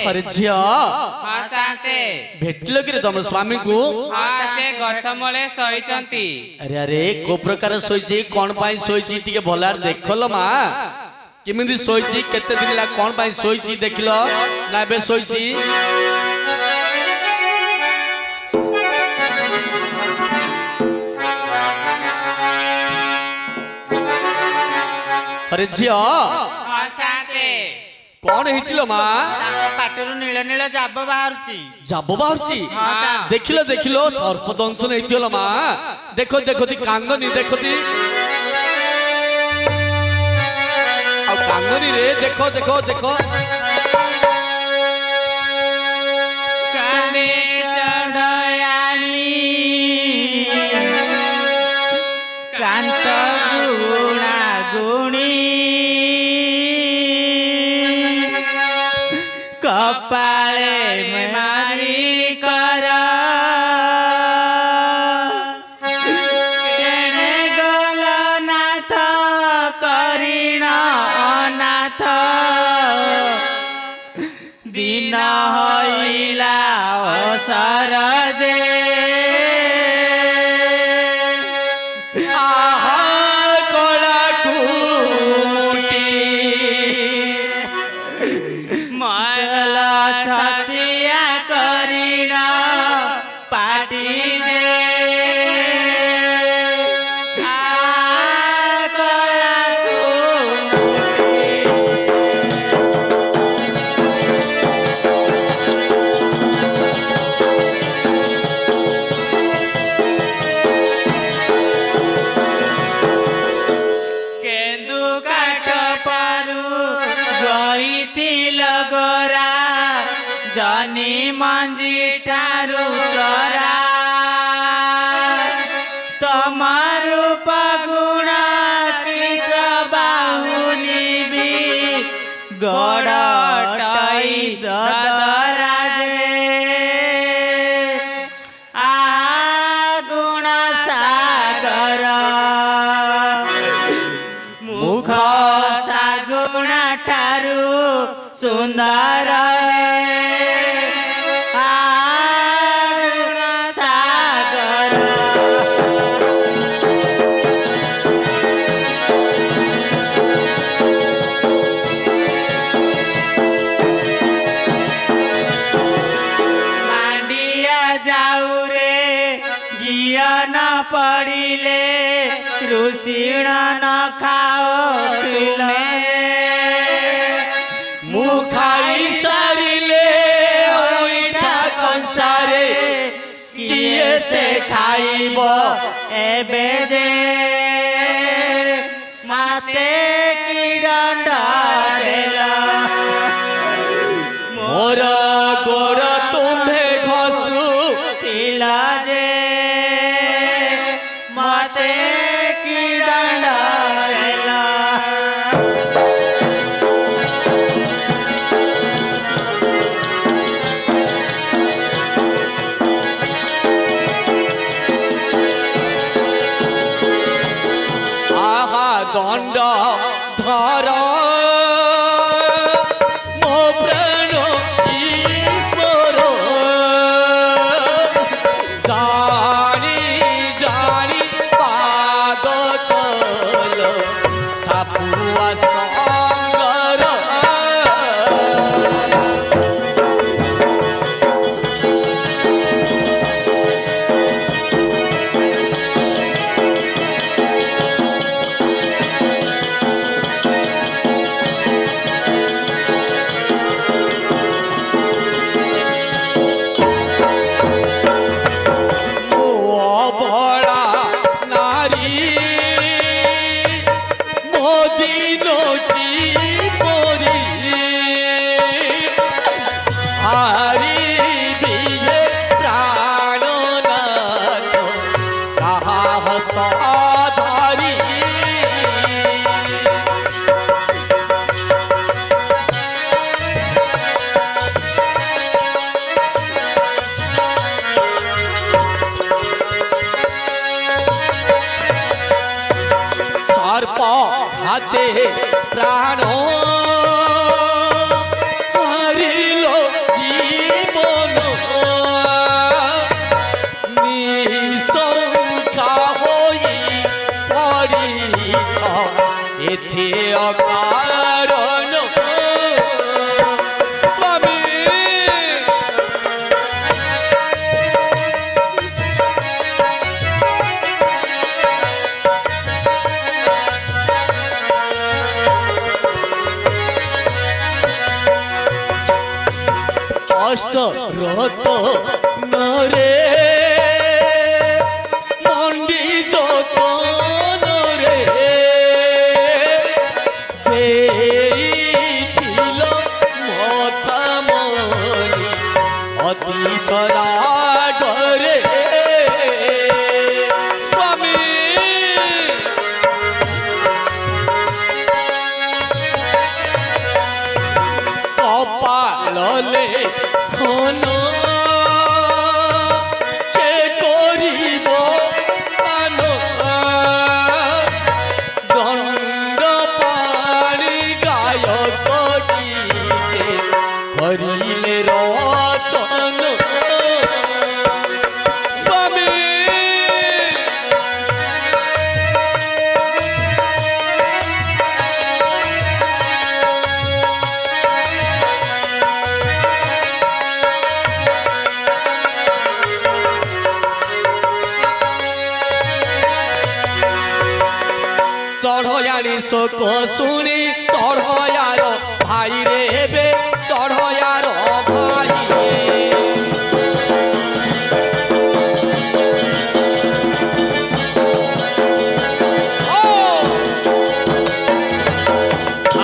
अरे झिया हाँ शांते भेटल कि तुम स्वामी को हाँ से गछ मले सहीचंती अरे अरे को प्रकार सोईची कोन पाई सोईची टिके भलार देखलो मा किमिंदी सोईची केते दिन ला कोन पाई सोईची देखलो ना बे सोईची अरे झिया हाँ शांते कौन हेचिलो मा पाटरू नील नील जाब बाहरुची जाबो बाहरची हाँ देखिलो देखिलो सर्पदंशन हेतिलो मा देखो देखो ती कांगनी देखो ती आ कांगनी रे देखो देखो देखो काने चढ़यानी कांत गुणा गुणी कपाले में मारी कर केने गल नाथ करीण अनाथ दिन होइला असर जे आहा कोला कुटी मल छतिया करीण पाटी जे कला केंदु काठ पारू गई गोरा जनी मंजी ठारू चरा तमारू पगुण किस बाहुनी भी गड़ टई ददरा गुण सागर मुख सागुण ठारू सुंदर गुण सागर मांडिया जाऊ रे गिया न पड़िले रुसिण न खाओ तुमे मुखाई सारिले ओइठा कंसारे किए से खाइबो एबे जे माते की दंड देला मोर गोर तुम्हे घसु तिला जे माते की दंड देला आहा दंड धर मो प्राण ईश्वर जानी जानी पाद कल सापुआ संगर हाथे प्राणो हरिलो যত নরে মন্ডি যত নরে যেইছিল মথামণি অতিশরা ঘরে স্বামী কপাললে খন কে করিব আন দণ্ড পাণি গায়ক গীতে করিলে রচন স্বামী চড়য়ানি শোক শুনি চড়য়ার ভাই রে হেবে চড়য়ার ভাই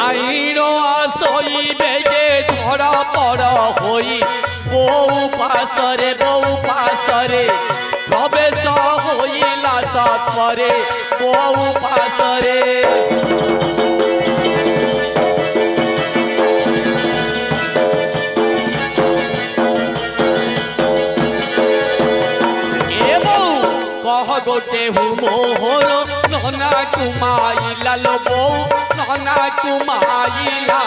আইন আসইবে গে ধরা পড় হই বউ পাশরে প্রবেশ হইলা সৎপরে বউ পাশরে কহ গোটে হু মোহর ননা কুমাইলা লো বউ ননা কুমাইলা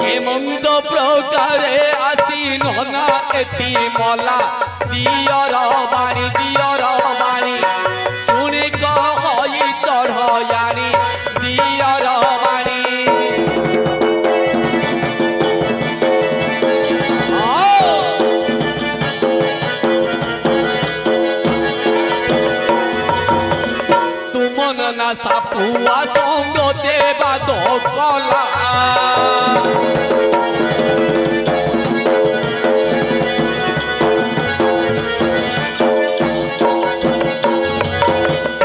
হেমন্ত প্রকারে আসি ননা এতি মলা দিয়র বাণী শুনি কহই চড়য়ানি দিয়র বাণী তুমন না সাপুয়া সঙ্গ দেবা দোকলা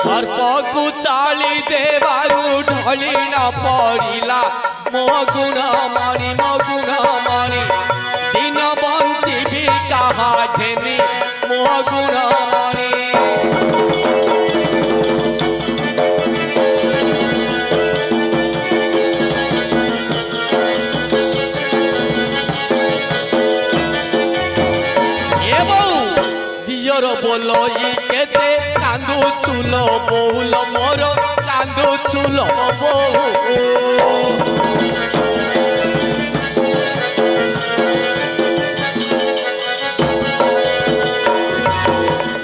সর্পকু চালি দেবারু ঢলি না পড়িলা মো গুণ মণি দিন বঞ্চিবি কাহা ঘেনি মো গুণ মণি দিয়র বলই কেতে কান্দু চুল বউল মোর কান্দু চুল বউ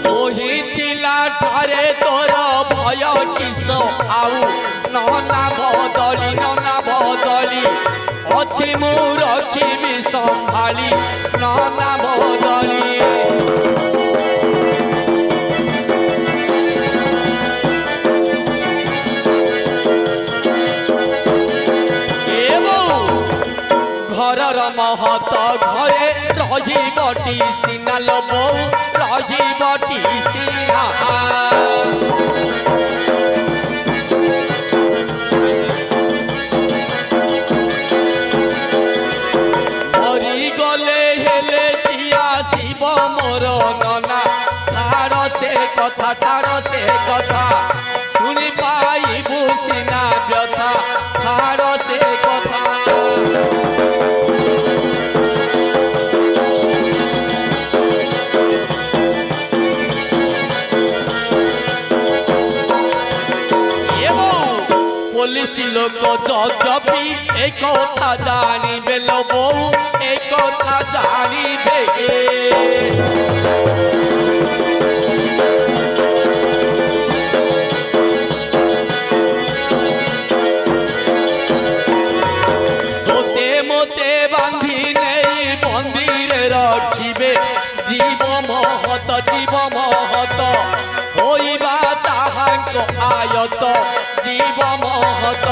মোহিଥିଲା ঠারে তোর ভয় কিস আউ ননা বদলি ଅଛି ମୁଁ ରଖିବି ସମ୍ଭାଳି ନନା ବଦଳି ঘরর মহত ঘরে রহিবটি সিনা লো বউ রহিবটি সিনা মরি গলে হেলে দিয়া শিব মোর ননা ছাড় সে কথা শুনি পাইবু সিনা ব্যথা ছাড় সে কথা পুলিশ লোক যদ্যপি এই কথা জানিবে লো বউ এই কথা জানিবে মতে মতে বাঁধি নেই মন্দিরে রখিবে জীব মহত হইবা জগত জীব মহত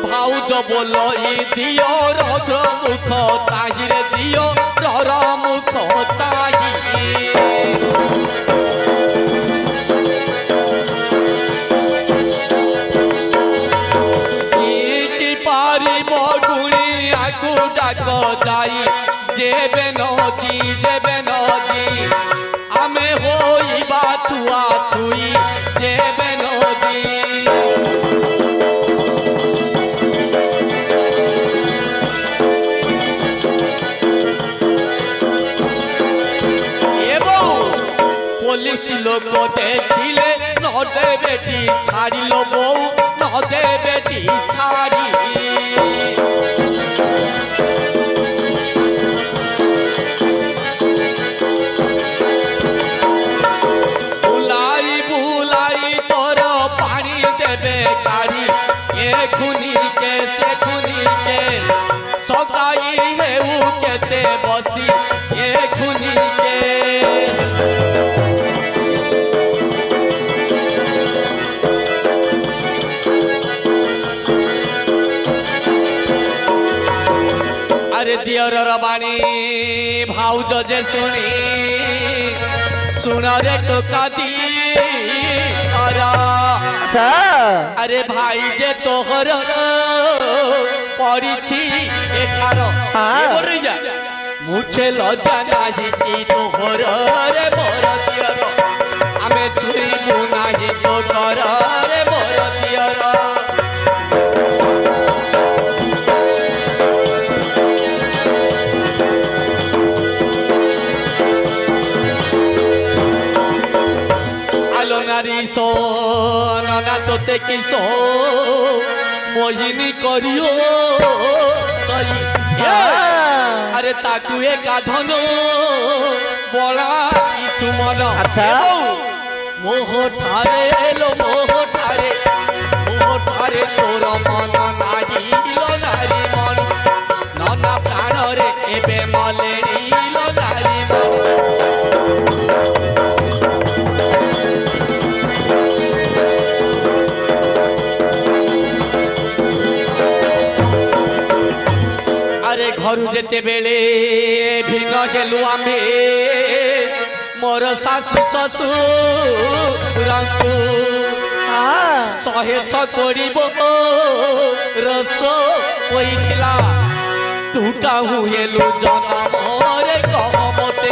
ভাউজ বলো ই দিও রগ্র মুখ চাহিরে দিও রর মুখ চাহি ডাক যাই যেবে নজি আমি হইবা থুয়া থুই যেবে নজি এবং পুলিশ লোক দেখিলে নদে বেটি ছাড়িল বউ নদে বেটি ছাড়ি খুনিকে সে খুনিকে সকাই হেউ কেতে বসি এ খুনিকে আরে দিয়রর বাণী ভাউজ যে শুনি শুনরে টোকা দি আরে ভাই যে তোহর পড়িছি এখার মুখে লজ্জা নাহি কি তোহর রে মোর দিয়র আমি ছুইবু নাহি তো ঘর রে মোর দিয়র নারী সো নানা তোতে কিসো মোহিনী করিও সই আরে তাকু এ গাধন বড়া কিছু মন মোহ ঠারে এলো মোহ ঠারে তোর মন নাহিল নারী মন ননা প্রাণরে এবে মলেড়িল নারী মন আরে ঘরু যেতে বেলে ভিন্ন গেলু আমি মোর শাশু শ্বশুরଙ୍କୁ শহে ছ করিব রস কইଥିଲା তু কাহু হেলু জনমরে কহ মতে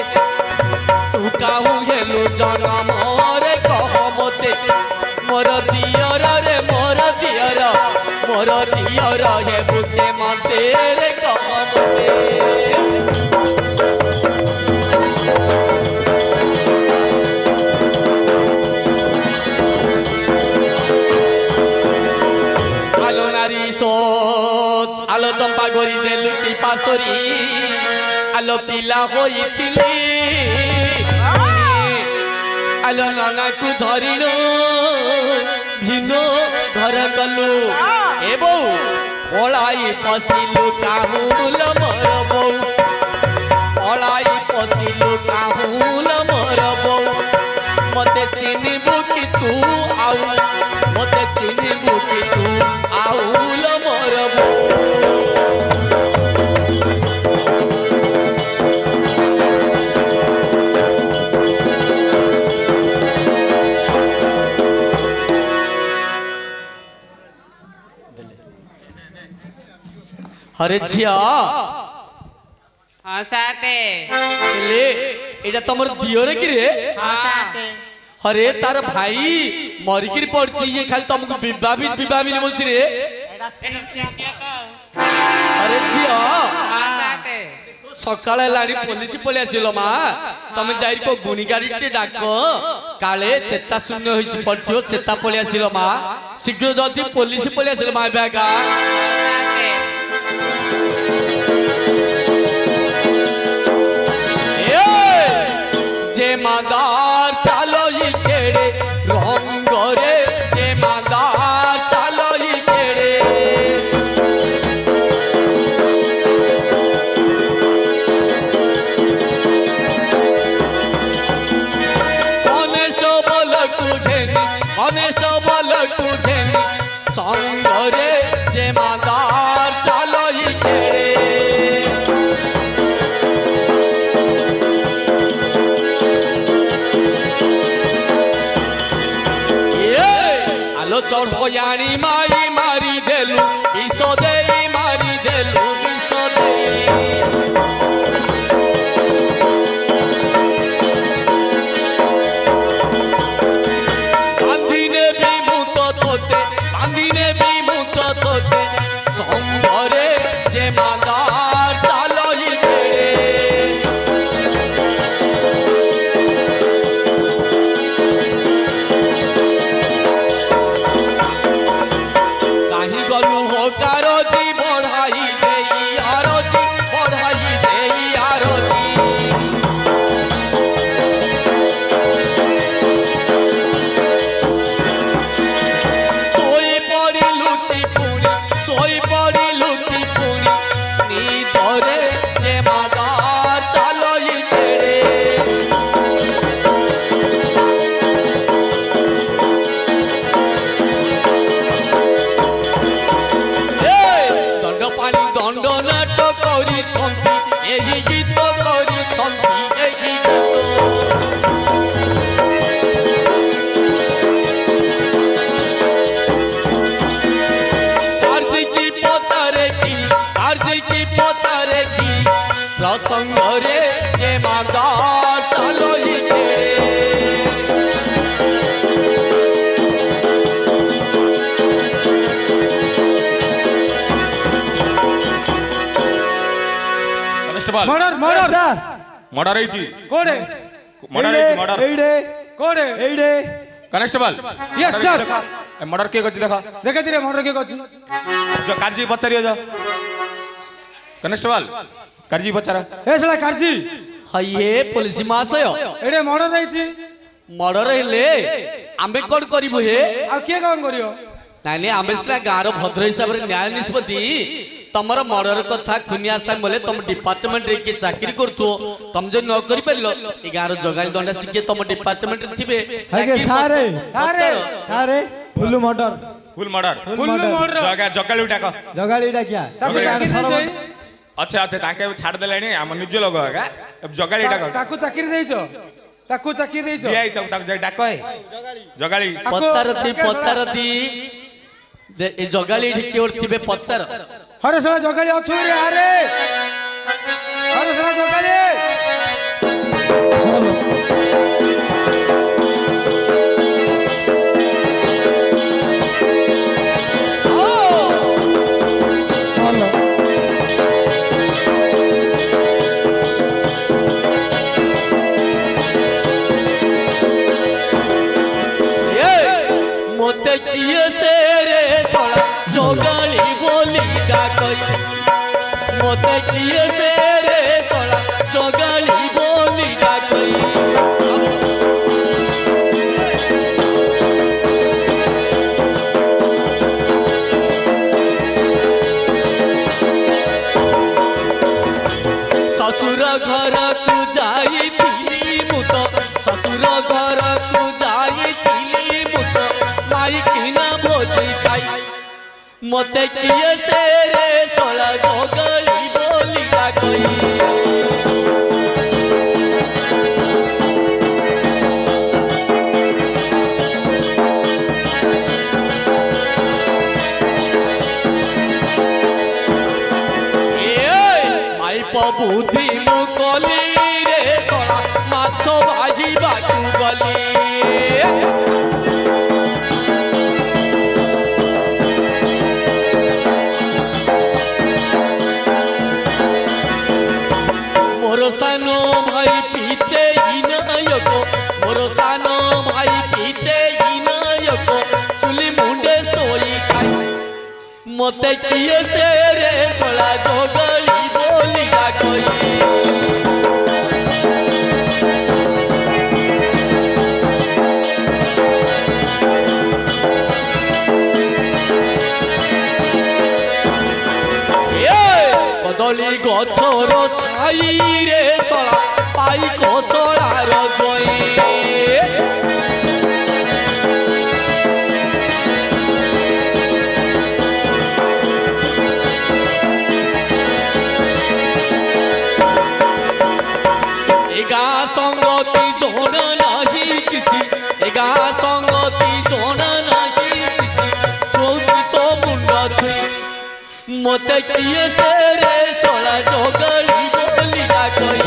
তু কাহু হেলু জনমরে কহ মতে মোর দিয়র রে মোর দিয়র হেবু কে মতে রে কহ মতে আলো নারী সোচ আলো চম্পা গরি দেলু কি পাশরি আলো পিলা হইতিলি আলো ননাকু ধরিল ভিন্ন ঘর গলু এ বউ পলাই পশিলু কাহুল মোর বউ পলাই পশিলু কাহুল মোর বউ মতে চিনিবু কি তু আউ মতে চিনিবু কি তু আউল মোর বউ अरे झिया हाँ साथे ले एटा तमर दियो रे कि रे हाँ साथे अरे तार भाई मरिकिर पड़छि ये खाली तुमको विवाहित बोलछि रे अरे झिया हाँ साथे सकाळे लाडी पुलिस पले आसिलो मा तमे जाई को गुनी गाड़ी टे डाक काले चेता शून्य होई पड़थियो चेता पले आसिलो मा शीघ्र जदी पुलिस पले आसिलो मा बेगा जे मादार चालो ही केड़े रंग रे जे मादार चालो ही केड़े बयानी माई मारी देलु विष देई मारी देलु विष देई बांधिने भी मुत तोते बांधिने भी मुत तोते संभरे जे मादार चालई तेरे आरोजी बढ़ाई देई आरोजी बढ़ाई देई आरोजी सोई पड़ी लुटी पुणी नी धरे जे मादार चालई तेरे दंड नाट करी गीत करी पचारे की प्रसंग रे जे मादार चालई मर्डर मर्डर मर्डर ହେଇଛି कोडे मर्डर ହେଇଛି मर्डर एइडे कोडे एइडे कनेस्टेबल यस सर ए मर्डर के करछि देखा देखा रे मर्डर के करछि जो काजी पचारियो जो कनेस्टेबल काजी पचारा ए सला काजी हइए पुलिस महाशय एडे मर्डर ହେଇଛି मर्डर हेले आमे कोन करिबो हे आ के कोन करियो नानी आमे सला गार भद्र हिसाब रे न्याय निष्पत्ति तमर मर्डर कथा खुनिया साम बोले तुम डिपार्टमेंट रे के चाकरी करतो तुम जे न करि परलो ए गार जगाली दंडा सिके तुम डिपार्टमेंट रे थिबे हागे सारे सारे सारे फुल मर्डर जगाली डाक जगाली डाकिया अच्छा अच्छा ताके छाड़ देलानी हम निज लोग हेगा जगाली डाक ताकू चाकरी देइछो ताकू चाकरी देइछो दियाई ताक डाक है जगाली पचारती ए जगाली ढिके और थिबे पचार हरे सला जगाली अछु रे अरे हरे सला जगाली मोते किए से रे सोला जोगाली बोली डाकई मोते किए से रे सोला जोगाली बोली डाकई ससुर घर तू जाई थी मुत ससुर घर तू जाई थी मुत माई किना भोजी खाई मते किए से रे सोला जोगली बोली डाकई बुद्धि मुकली रे सोला माछ भाजी बाटू गली मोर सानो भाई पीते इनायक मोर सानो भाई पीते इनायक चुली मुंडे सोई खाई मते किए से रे सोला जोगली बोली डाकई कदली गछर छाई रे सोला पाई कोसलार जोई संगति जोना नहीं किसी एगा संगति जोना नहीं किसी मते किए से रे सोला जोगली बोलिया कोई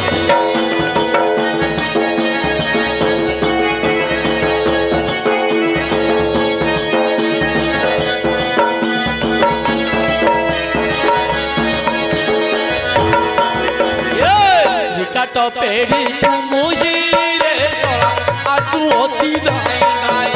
काट पेड़ी मुही रे सोला आसु अछि दाई दाई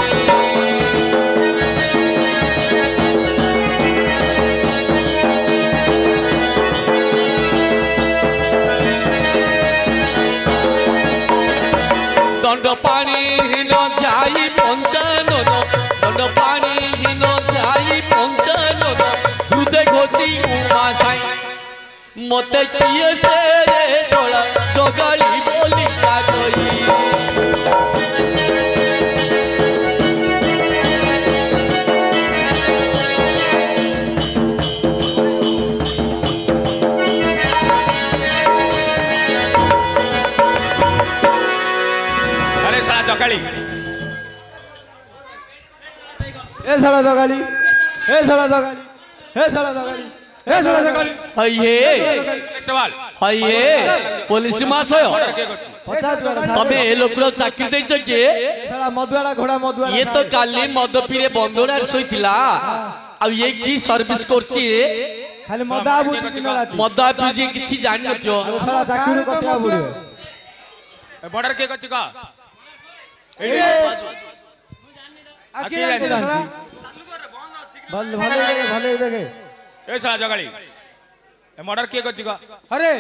दंड पानी हिन ध्याई पंचानन दंड पानी हिन ध्याई पंचानन हृदय घोषी उमा साई मते किए से रे सोला जोगली बोलिया कोई अरे साला जगाली ए साला जगाली ए साला जगाली ए साला जगाली ए साला जगाली हइये कनेस्टेबल हइये पुलिस मासय तमे ए लोकरो चाकरी दैछ के साला मधुआड़ा घोड़ा मधुआड़ा ये तो काली मद पीरे बंदोडार सोइतिला अब ये की सर्विस करछि खाली मदा आबु दिन रात मद पीजे किछि जानि नथियो साला चाकरी कटिया बुड़े बॉर्डर के कच्ची का आके साला भले भले देखे ए साला जगाली ए मर्डर के कच्ची का अरे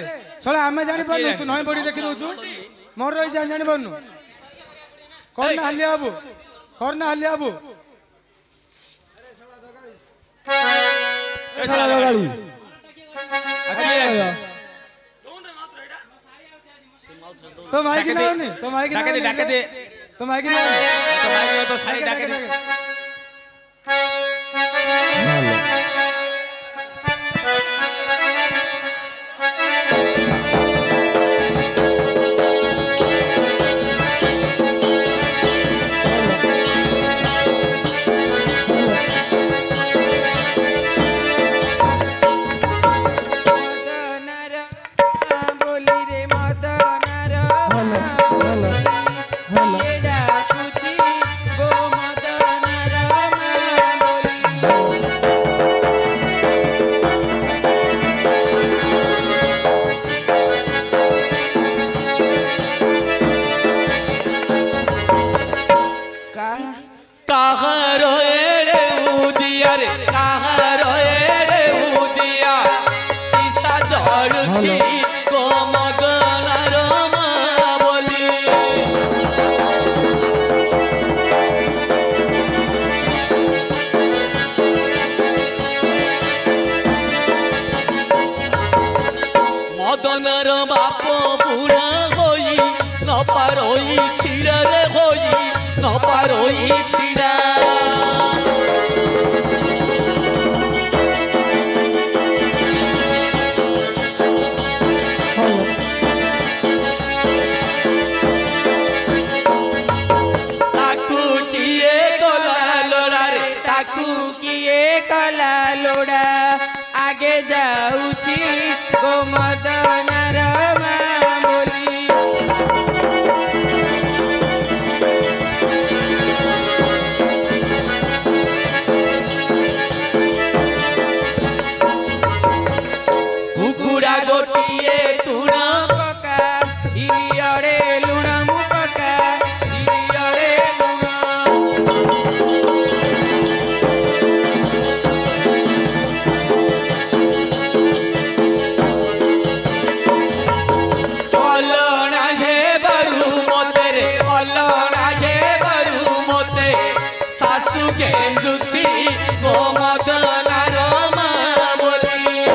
साला हमें जानि पानु तू नई बडी देखि दउछु मोर रही जानि पानु करना हलिया आबु ए साला जगाली आके तो माइक ना नहीं तो माइक ना डाके दे तो माइक ना तो माइक तो सारी डाके दे मदनर बाप बुढ़ा होई न पारोई छिड़ा रे होई न पारोई छिड़ा ताकू किए कला लोड़ा रे ताकू किए कला लोड़ा आगे जाऊची गोमदनर मां बोली कुकुड़ा गोटिए तुण पका इलियड़े लुण मुपका इलियड़े लुण अलना हे बरु मोते रे अलना हे बरु मोते सासु गेंदुची गोमदनार मां बोली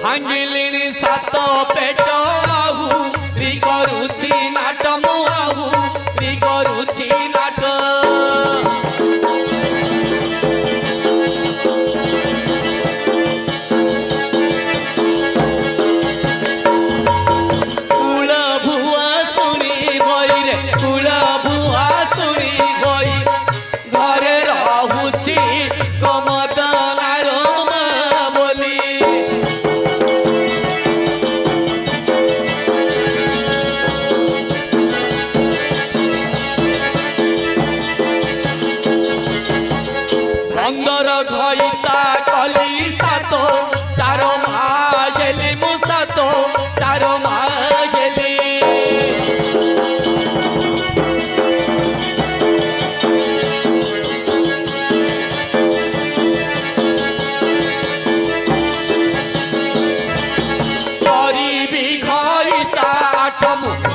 भांगिलिनी सात पेट आहु रि करुछि नाट मु आहु रि करुछि नाट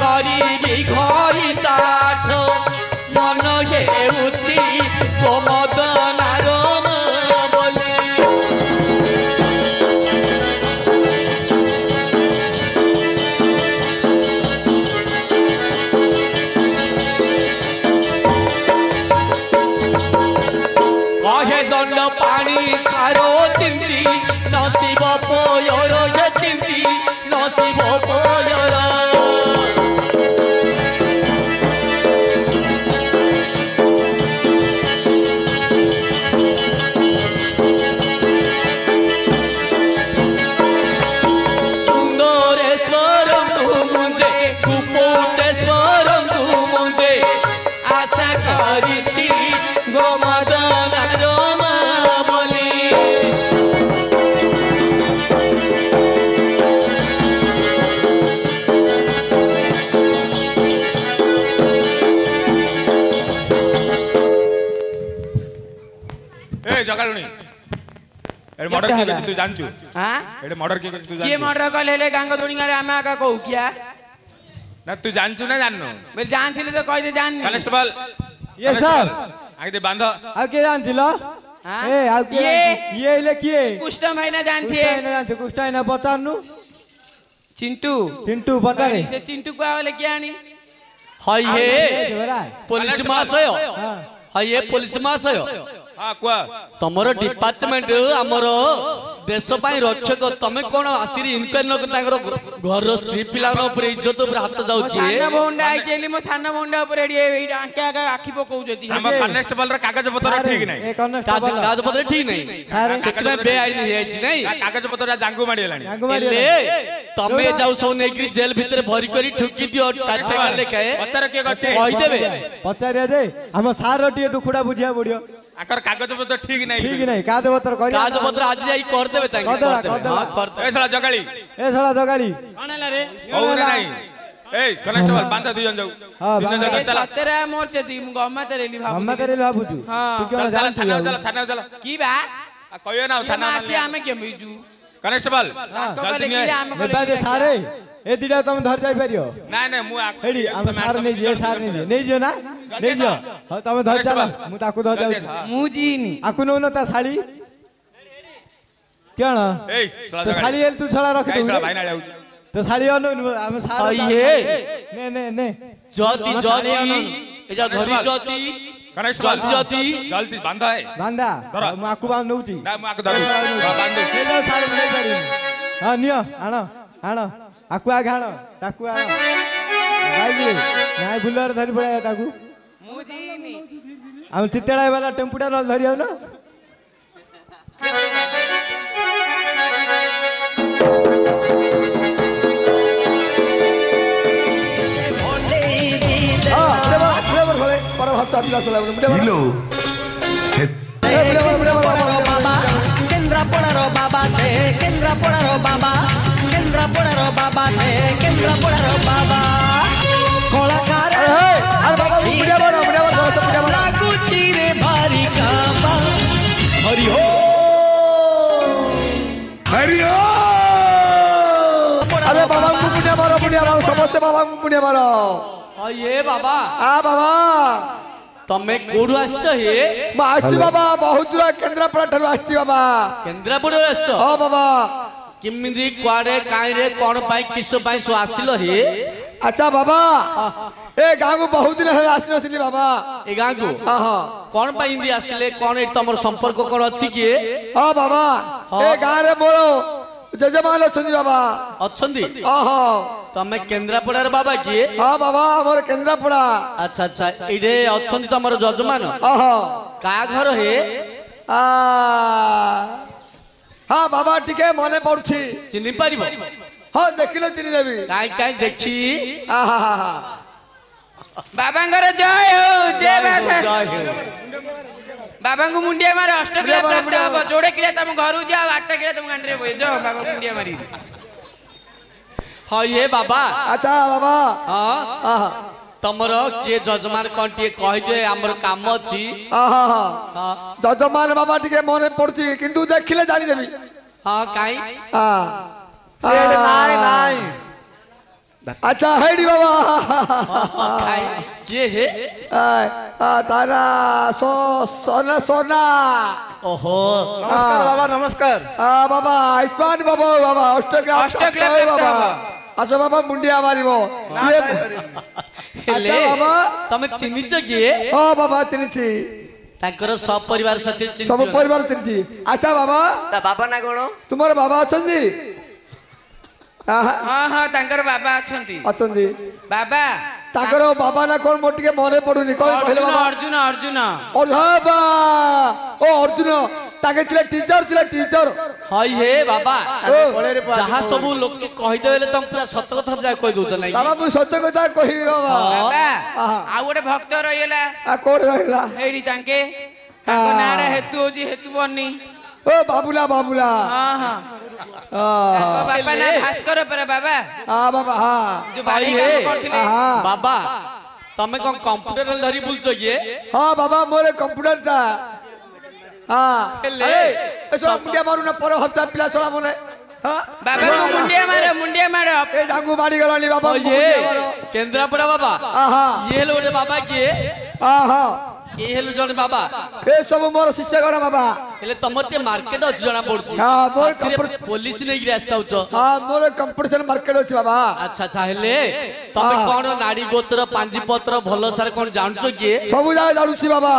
କରିବି ଘଇ ତାଠ ମନ ହେଉଛି ଗୋମଦନାର ବୋଲି। कहे दंड पानी छारो चिंती नसीब पोयर ये चिंती नसीब पोयर। सुंदरेश्वर तू मुझे कुपोटेश्वर तू मुझे आशा करिछि गोमदनार बोली। ए जगालुनी एडे मर्डर के तू जानचू हां एडे मर्डर के तू जानचू के मर्डर कले ले गांग दुनिया रे आमे आका कहू किया ना तू जानचू ना जाननो बे जानथिले तो कहि दे जान कांस्टेबल ये सर आगे दे बांध आ के जानथिलो हां ए आ के ये ले किए कुष्ट महीना जानथिए कुष्टा जानथे कुष्टा ना बतानु चिंटू चिंटू बता रे से चिंटू को आवले कियानी हाय हे देवरा पुलिस महाशय हां हाय हे पुलिस महाशय हां कुआ तमरो डिपार्टमेंट हमर देश पाई रक्षक तमे कोन आसीरी इनक्वायरी न तांगर घर स्त्री पिला न ऊपर इज्जत ऊपर हाथ जाउची साना भोंडा आइचेली मो साना भोंडा ऊपर एडी एडी आंके आगे आखी पकौ जती हम कांस्टेबल रे कागज पत्र ठीक नहीं ए कांस्टेबल कागज पत्र ठीक नहीं सेकरे बेआईन हेछि नहीं कागज पत्र जांगू माडी लानी आगु मारी ले तमे जाउ सब नेकरी जेल भीतर भरी करी ठुकी दियो चार टाका लेके पत्र के गचे कहि देबे पचारे दे हम सार टिए दुखुडा बुझिया पड़ियो आकर कागज पत्र ठीक नहीं ठीक नहीं कागज पत्र करी कागज पत्र आज जाई कर देबे तांके कर देबे, कर देबे। हां कर देबे ए साला जगाली ए साला जगाड़ी कोन हला रे होउरे नहीं ए कांस्टेबल बांध दुई जन जाऊ हां तीन जन चला सतरा मोर चेती मु गम्मा तेरेली भाबु हम करे बाबूजू हां तू क्यों चला जानथि थाना चला की बा कहियो ना थाना माची आमे के बिजू कांस्टेबल कबले की आमे बेबा दे सारे ए दिडा तुम धर जाई परियो ना ना मु हेडी हम सार नहीं जे सार नहीं जो ना नहीं जो हां तुम धर चला मु ताकू धर जाऊ मुजीनी आकु नो न ता साली क्या ना ए तो साली एल तू छड़ा रख काई दू साला भाई ना जाऊ तो साली अनु हम सार आइए ने ने ने जति जति एजा धरी जति कांस्टेबल जल्दी जल्दी बांध है बांधा धर। मु आकु बांध नउती ना मु आके धरू बांध के जा सार नहीं करी हां नियो आनो आनो आकु आ गानो ताकू आ गाइली नाय बुलर धरी पड़े ताकू मुजीनी हम चित्तेड़ा वाला टेम्पुटा न धरियो ना केन्द्रापड़ारो बाबा से केन्द्रापड़ारो बाबा केन्द्रापड़ारो बाबा से केन्द्रापड़ारो बाबा कलाकार लाଗୁଛି रे भारी काबा हरि हो हरि हो अरे बाबा को पुण्य मारो समस्त बाबा को पुण्य मारो आइए बाबा आ बाबा तमे कोडु आछ हे मैं आस्ती बाबा बहुत दूर केन्द्रापड़ा ठार आस्ती बाबा केन्द्रापड़ा आछ हाँ बाबा किमिदी क्वाडे काई रे कोन पाई किस पाई सो आसिलो हे अच्छा बाबा ए गाँव को बहुत दिन है आसी नथिली बाबा ए गां को हाँ हाँ कोन पाई इंदी आसिले कोन ए तमर संपर्क कोन अछि के हाँ बाबा ए गाँव रे मोरो जजमान अच्छी बाबा अछंदी हाँ हाँ तमे केन्द्रापड़ा रे बाबा की हाँ बाबा मोर केन्द्रापड़ा अच्छा अच्छा इडे अछंदी तमर जजमान हाँ हाँ का घर हे हाँ बाबा टिके मने पड़ुछि चिन्हि पारिबो हाँ देखिले चिन्हि देबी काई काई देखी बाबांगर जय हो जय बाबा जय हो बाबा को मुंडिया मारे अष्टक्रिया प्राप्त हो जोड़े किले तुम घरु जाओ आठटा किले तुम गांडरे बोय जाओ बाबा को मुंडिया मारी हां ये बाबा अच्छा बाबा हां हाँ तमर के जजमान कोन टिके कहि दे हमर काम अछि हाँ हाँ हां जजमान बाबा टिके मने पड़ुछि किंतु देखिले जानि देबी हां काई हाँ नाई नाई अच्छा है डी बाबा किए हे तारा सोना सोना ओहो नमस्कार बाबा नमस्कार बाबा आयुष्मान बाबा बाबा अष्टक्रिया बाबा अच्छा बाबा मुंडिया मारिबो हेले बाबा तमे चिन्हिच किए हाँ बाबा चिन्हिछि ताकर सब परिवार साथी सब चिन्हिच परिवार चिन्हिछि अच्छा बाबा बाबा ना कोण तुमर बाबा अछंदी हाँ हाँ तांकर बाबा अछंती अछंदी बाबा ताकर बाबा ना कोन मोर टिके मने पडुनी कोन कहले बाबा अर्जुन अर्जुन और हाँ बा ओ अर्जुन ताके टीचर हई हे बाबा ओ जहाँ सब लोग के कहि देले तुम पूरा सत कथा जा कहि दउछ नै बाबा मु सत्य कथा कहिबी बाबा बाबा आहा। आउ गोटे भक्त रहिला आ कोड रहला हेडी तांके तांको नारे हेतु होजी हेतु बन्नी ओ बाबूला बाबूला हाँ हाँ बाबा ना भास्कर पर बाबा हाँ बाबा हाँ जो बाड़ी हई काम हे करथिले हाँ बाबा तमे कोन कंप्यूटर धरी बुलछ ये हाँ बाबा मोरे कंप्यूटर था हाँ हेले। अरे ऐसा मुंडिया मारू ना पर हफ्ता पिला सला मोने हाँ बाबा को मुंडिया मारो ए जांगू बाड़ी गलानी बाबा ये मुंडिया मारो केंद्रापड़ा बाबा आहा ये हेलो गोटे बाबा किए आहा ये हेलो जने बाबा ए सब मोर शिष्य गण बाबा हेले तमर ते मार्केट अछि जना पड़छि हाँ, मोर साथीरे कंप्यूटर- पुलिस नै गिरा आस्ता उच हाँ मोर कंपटीशन मार्केट अछि बाबा अच्छा अच्छा हेले तमे हाँ। कोन नाड़ी गोचर पांजी पत्र भलो सारे कोन जानछो किए सब जाय जानुछि बाबा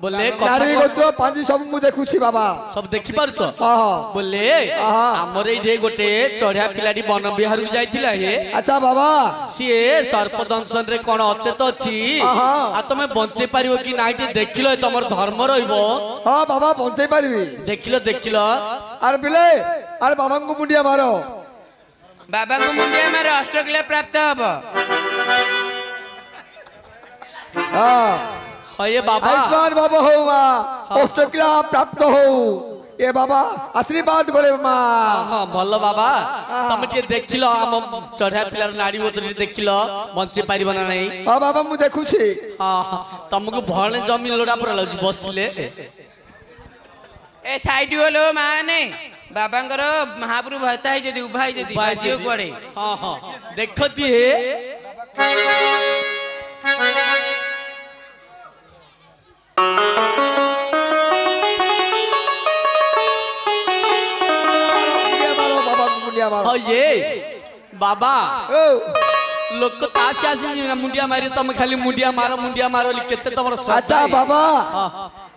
बोले नारी गोत्र पांजी सब मु देखुछि बाबा सब देखि पारछो आहा बोले आहा। हमर एठे गोटे चढ़िया पिलाडी वन बिहार को जाइतिला हे अच्छा बाबा सिए सर्पदंशन रे कोन अचेत अछि आहा। आ तमे बंचे पारिबो कि नाइटी देखिलो तमर धर्म रहइबो हाँ बाबा पहुंचे पारिबी देखिलो अरे बिले अरे बाबा को मुंडिया मारो बाबा को मुंडिया मारो अष्टक्रिया प्राप्त हबो हाँ हये बाबा आयुष्मान बाबा हो माँ अष्टक्रिया प्राप्त हो ये बाबा आशीर्वाद करे माँ हां भलो बाबा तमे के देखिलो हम चढ़िया पिलार नाड़ी गोचर देखिलो बंचे पारिबो ना नहीं हाँ बाबा मु देखुछि हां तमको भले जमीन लोडा पर लजी बसले ए साइड होलो माने बाबांकर महाप्रभु भत्ता है जदी उभाई जदी बाजियो पड़े हां हां देखती हे मुंडिया मारो बाबा को मुंडिया मारो हये बाबा ओ लोक को तासी आसी मुंडिया मारी तमे खाली मुंडिया मारो केते तमर अच्छा बाबा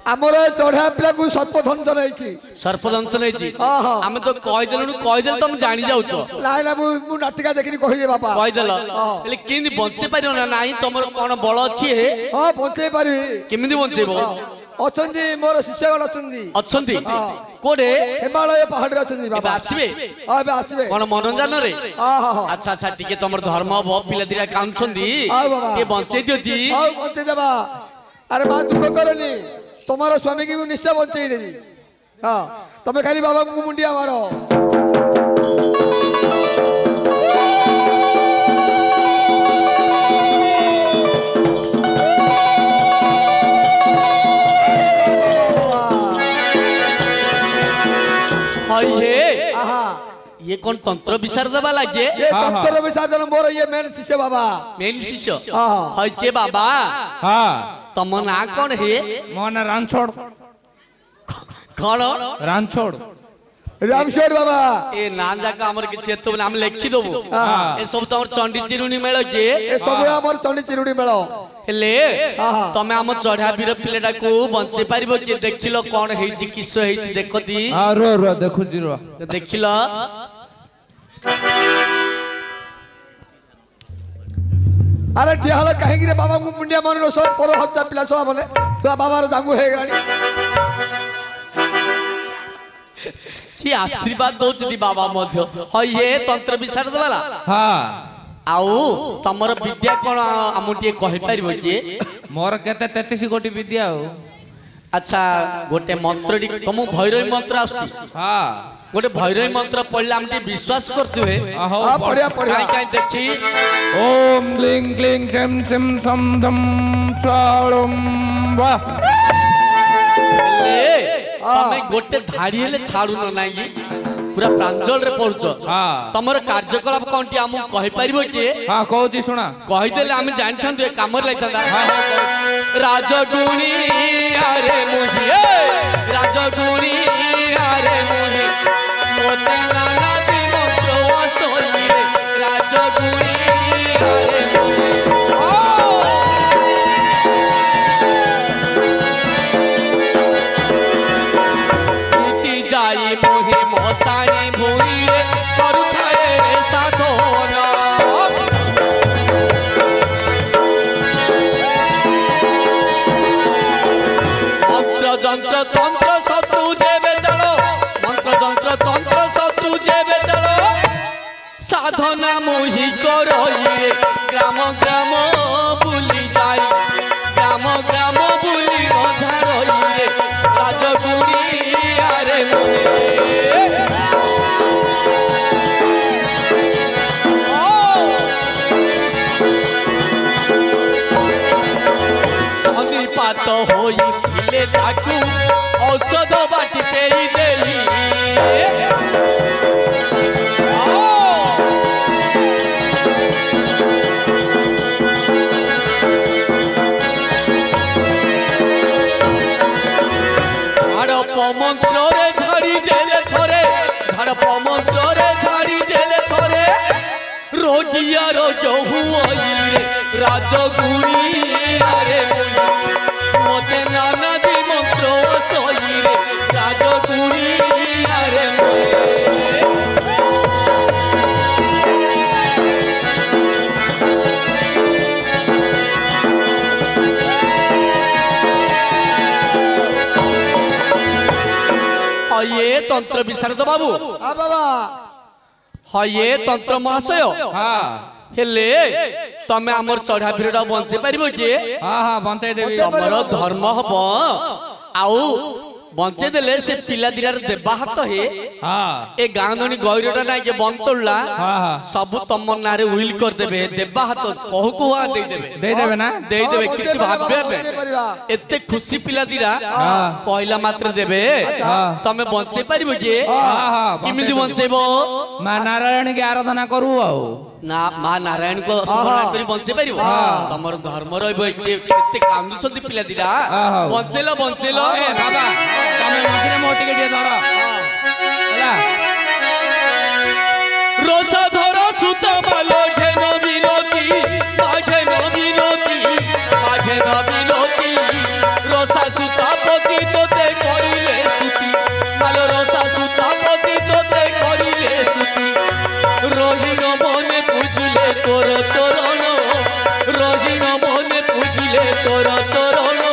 हमर चढ़ा पिला को सर्पदंश रहिछि सर्पदंश नै छी हाँ, हाँ। हम तो कहि देल तुम जानि जाउछो लाई ना मु नाटिका देखिनी कहि दे बाबा कहि देल हाँ। हेले किंदी बंचे पारियो ना नाही तमर कोन बळ अछि हे हाँ पहुंचे पारिबी किमिदी बंचेबो अछंदी मोर शिष्यगण अछंदी अछंती हाँ। कोडे हिमालय पहाड़ रे अछंदी एबे बाबा आसीबे हाँ बे आसीबे कोन मनोरंजन रे हाँ हाँ हाँ अच्छा अच्छा टिके तमर धर्म भ पिला दिरा काउछंदी हाँ, बाबा। के बंचे दियोती हाँ पहुंचे देबा अरे बात दुख करनी तुम्हारा स्वामी की भी निश्चय बंचे देवी हाँ तुम्हें खाली बाबा को मुंडिया मारो हये आहा ये कौन तंत्र विचार देवा लागे ये तंत्र विसर्जन मोर ये मेन शिष्य बाबा मेन शिष्य हाँ। हय के बाबा हाँ तम ना कौन हे ମୋ ନା ରାଞ୍ଚୋଡ଼ कौन ରାଞ୍ଚୋଡ଼ रामशोर बाबा ए ना जाका हमर किछि एतो नाम लिखि दबो हाँ। ए सब तमर चंडी चिरुनी मेळ के ये सब हमर चंडी चिरुडी मेलो हेले आहा। तमे हम चढ़ा वीर पिलेटा को बंचे पारिबो कि देखिलो कोन हेछि किसो हेछि देखती ହଁ ରୁହ ରୁହ ଦେଖୁଛି ରୁହ देखिलो अरे ठियाला कहीं रे बाबा को मुंडिया मारो सब पर हत्या पिला सब बने तो बाबा रे जांगू हे गानी कि आशीर्वाद दउछती बाबा मध्य हय ये तंत्र विचार देवाला ହଁ आउ तमर विद्या कोन आमुटिए कहि पारिबो कि ମୋର କେତେ 33 କୋଟି ବିଦ୍ୟା ଆଉ अच्छा गोटे मंत्रटी तुम भैरवी मंत्र आसुची ହଁ गोटे भैरवी मंत्र पढ़ले हम विश्वास करते हुए ହଉ हाँ बढ़िया बढ़िया काई काई देखी ओम क्लीं क्लीं चम चम सम दम स्वाळुम वाह ले तमे गोटे धाड़ी हेले छाडु न नाही पूरा प्रांजल रे पड़छ हाँ तमर कार्यकलाप कोनटी हम कहि परिबो कि हाँ कहूची शुणा कहि देले हम जानथन ए काम लाइथंदा राजगुणी अरे मुही राजगुणी अरे मुही मोते नाना दी मंत्र सोई रे राजगुणी अरे मुही इति जाई मोही मोसानी भूई रे करुथाए साधना जंत्र तंत्र शत्रु जे बेदल मंत्र जंत्र तंत्र शत्रु जे बेदल साधना मोहि करई ग्राम ग्राम बुली जाई ग्राम ग्राम बुली मधारई राजगुणी अरे समीपात होई ताकू औषध बाटी पेई देली झाड़प मंत्र रे झाड़ी देले थोरे झाड़प मंत्र रे झाड़ी देले थोरे रोगिया रोग हुई रे राजगुणी अरे मोते नाना दी मंत्र सोई रे राजगुणी अरे ये तंत्र विशारद बाबू बाबा ये तंत्र महाशय हाँ हेले तमे हमर चढ़ा भिड़ा बंचे पारिबो कि हाँ हाँ बंचाई देवी तमर धर्म हब आउ बंचे देले से पिला दिरार देबा हात हे हाँ ए गांधनी गौरीटा ना के बंतोला हाँ हाँ सब तम नारे उइल कर देबे देबा हात कहू को दे देबे दे देवे ना दे देबे किछि भाबबे बे एते खुशी पिला दिरा कहला मात्र देबे तमे बंचे पारिबो कि हाँ हाँ किमिदि बंचेबो माँ नारायण की आराधना करू आओ ना माँ नारायण को स्मरण करी बंचे पारिबो तमर धर्म रहइबो एते कांदुसंती पिला दिरा बंचेलो बंचेलो ए बाबा तमे मझिरे मोटी के दिए धर ହେଲା रोसा धर सुत मालो घेन बिलोती माघे न बिलोती रोसा सुता पति तोते करिले स्तुति मालो रोसा सुता पति तोते करिले स्तुति रोहिण मने पूजिले तोर चरण रोहिण मने पूजिले तोर चरण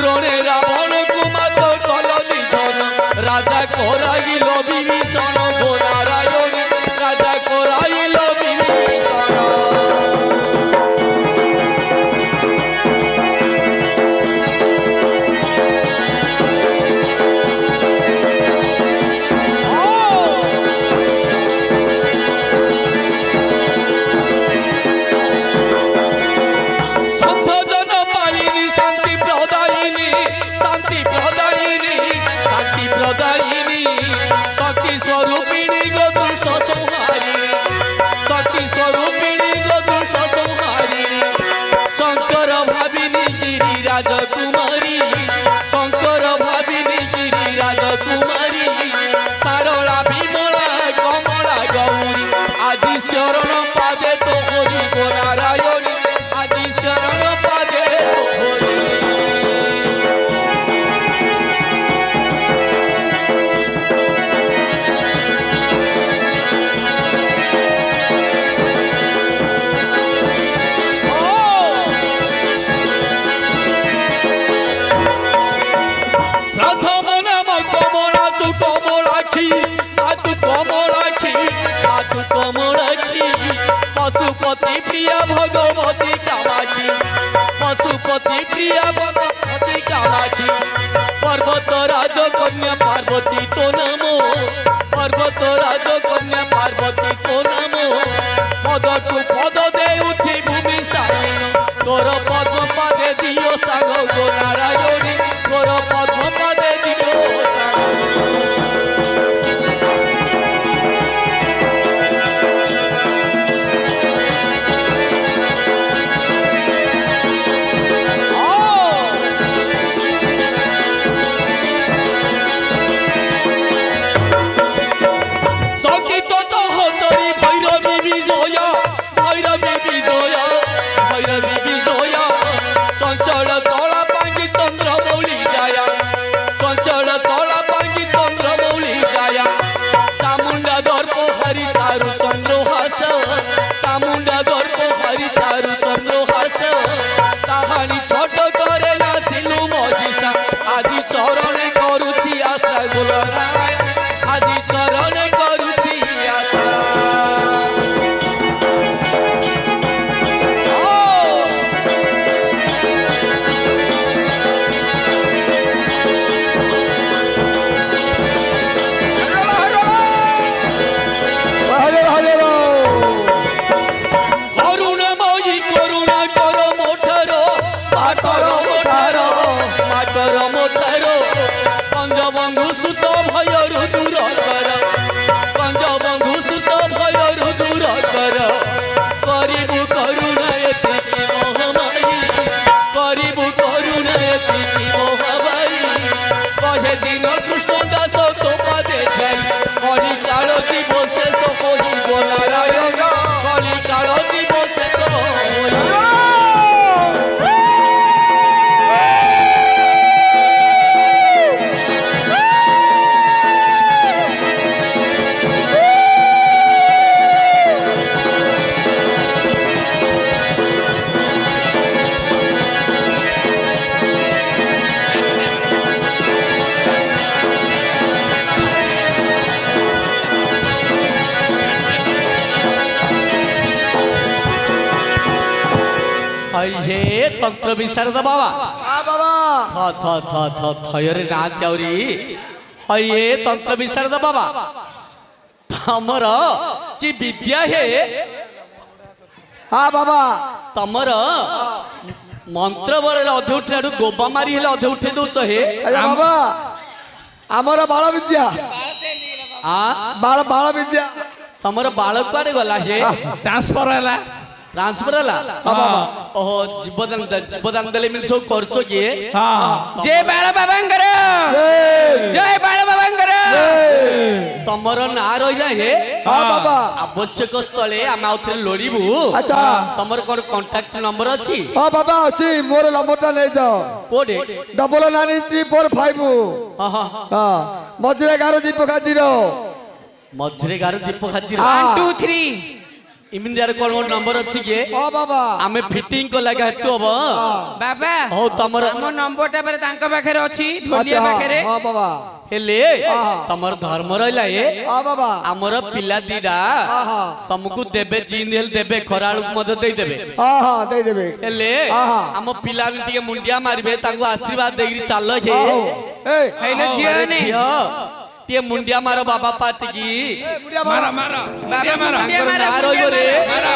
रण रावण कुमार कलनी धन राजा कराइल विभीषण गो नारायण राजा कराइल विभीषण संत जन पालिनी शांति प्रदायिनी शांति प्रदायिनी शांति प्रदायिनी शक्ति स्वरूपिणी गो दुष्ट संहारिणी शक्ति स्वरूपिणी गो दुष्ट संहारिणी शंकर भाविनी गिरी राजकुमारी शंकर भाविनी गिरी राजकुमारी सारला विमला कमला गौरी आजी शरण पादे तो होरी गो नारायणी आजी शरण पादे तो होरी प्रथम नाम कमलाखी मातु कमलाखी पशुपति प्रिया भगवती कामाक्षी पशुपति प्रिया भगवती कामाक्षी पर्वत राज कन्या पार्वती तो नमो पर्वत राज कन्या पार्वती तो नमो पद तु पद दे उठी भूमि सारण तोर पद्म पादे दियो स्थान गो नारायणी तोर पद्म पादे दियो स्थान ଚାରୁ ଚନ୍ଦ୍ର ହାସ ଚାହାଣି ଛୋଟ କରେ ନାସିଲୁ ମଜିଷା ଆଜି ଚରଣେ କରୁଛି ଆଶା ଗୋଲରାୟ ଆଜି ଚରଣେ କରୁଛି ଆଶା सुत भयरु दूर कर कंज बंधु सुत भयरु दूर कर करिबु करुणा एतिकी मोहमाई करिबु करुणा एतिकी मोहमाई कहे दिन कृष्ण दास तो पदे जाई कली काल जीव शेष होइब नारायण कली काल जीव शेष होइब हे तंत्र विशारद बाबा बाबा थ थ थ थयरे ना त्याउरी हे तंत्र विशारद बाबा तमर की विद्या हे हाँ बाबा तमर मंत्र बड़े अधे उठे गोबा मारी हेले अधे उठे दउछ हे बाबा आमर बाल विद्या बाल बाल विद्या तमर बाल कुआडे गला हे ट्रांसफर हैला ट्रांसफर हला ओहो जीवदान देले मिन सब करछो के जय बाळ बाबांकर जय बाळ बाबांकर तमर ना रहिला हे हां बाबा आवश्यक स्थले हम आउथरे लोडीबू अच्छा तमर कोन कांटेक्ट नंबर अछि हां बाबा अछि मोर नंबरटा ले जाओ कोडे 993445 हां हां हां मझरे गारो दीप खातिर मझरे गारो दीप खातिर 1 2 3 इमिन यार कोन नंबर अछि के हां बाबा हमें फिटिंग को लगा हेतु अब बाबा हो तमर मो नंबरटा पर तांका पाखरे अछि ढोलिया पाखरे हां बाबा हेले तमर धर्म रहला ए हां बाबा हमर पिला दीडा तुमको देबे जीन हेल देबे खराळु मदद दे देबे हां हां दे देबे हेले हम पिला टिके मुंडिया मारबे तांको आशीर्वाद देगिरी चाललो छे ए हेले जिया ने ते मुंडिया मारो बाबा पाती की मुंडिया मारा मारा बाबा मुंडिया मारा रे मारा